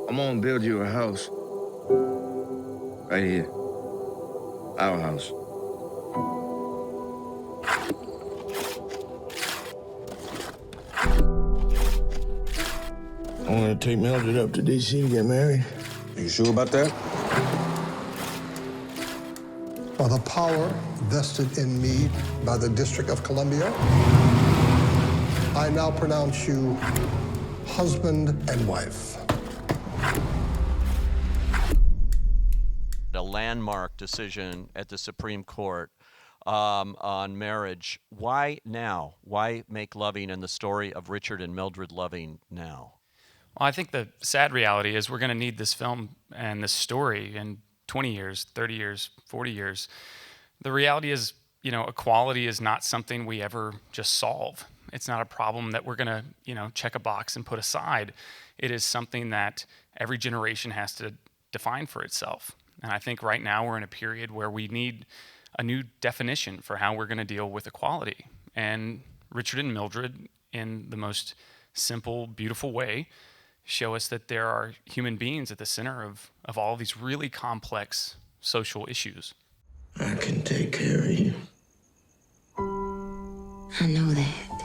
I'm gonna build you a house. Right here. Our house. I want to take Mildred up to D.C. to get married. You sure about that? By the power vested in me by the District of Columbia, I now pronounce you husband and wife. A landmark decision at the Supreme Court on marriage. Why now? Why make Loving and the story of Richard and Mildred Loving now? Well, I think the sad reality is we're going to need this film and this story in 20 years, 30 years, 40 years. The reality is, equality is not something we ever just solve. It's not a problem that we're going to, check a box and put aside. It is something that every generation has to define for itself. And I think right now we're in a period where we need a new definition for how we're going to deal with equality. And Richard and Mildred, in the most simple, beautiful way, show us that there are human beings at the center of all these really complex social issues. I can take care of you. I know that.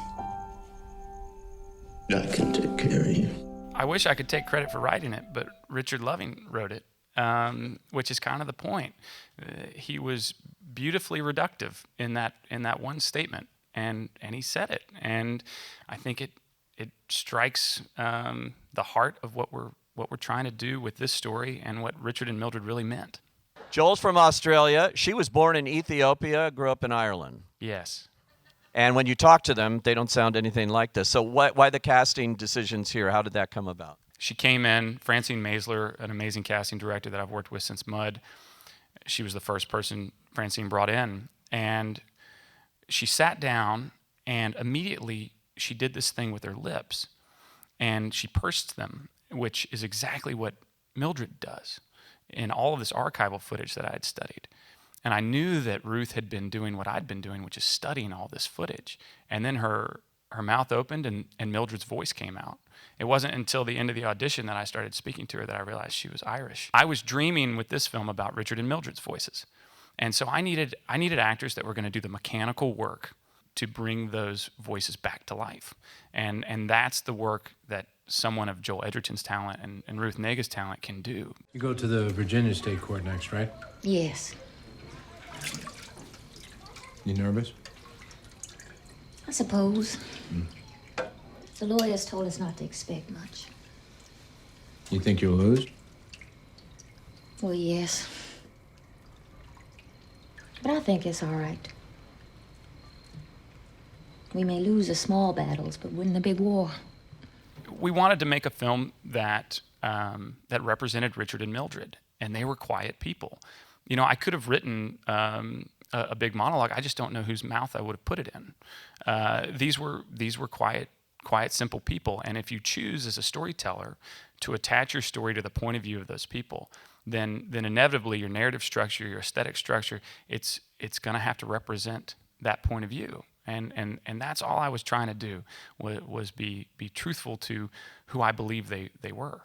I can take care of you. I wish I could take credit for writing it, but Richard Loving wrote it, which is kind of the point. He was beautifully reductive in that one statement, and he said it. And I think it strikes the heart of what we're trying to do with this story and what Richard and Mildred really meant. Joel's from Australia. She was born in Ethiopia, grew up in Ireland. Yes. And when you talk to them, they don't sound anything like this. So why the casting decisions here? How did that come about? She came in, Francine Maisler, an amazing casting director that I've worked with since Mud. She was the first person Francine brought in. And she sat down, and immediately she did this thing with her lips. And she pursed them, which is exactly what Mildred does in all of this archival footage that I had studied. And I knew that Ruth had been doing what I'd been doing, which is studying all this footage. And then her mouth opened and Mildred's voice came out. It wasn't until the end of the audition that I started speaking to her that I realized she was Irish. I was dreaming with this film about Richard and Mildred's voices. And so I needed actors that were going to do the mechanical work to bring those voices back to life. And that's the work that someone of Joel Edgerton's talent and Ruth Nega's talent can do. You go to the Virginia State Court next, right? Yes. You nervous? I suppose. The lawyers told us not to expect much. You think you'll lose? Well, yes. But I think it's all right. We may lose the small battles, but win the big war. We wanted to make a film that represented Richard and Mildred, and they were quiet people. I could have written a big monologue. I just don't know whose mouth I would have put it in. These were quiet, simple people. And if you choose as a storyteller to attach your story to the point of view of those people, then inevitably your narrative structure, your aesthetic structure, it's going to have to represent that point of view. And that's all I was trying to do was be truthful to who I believe they were.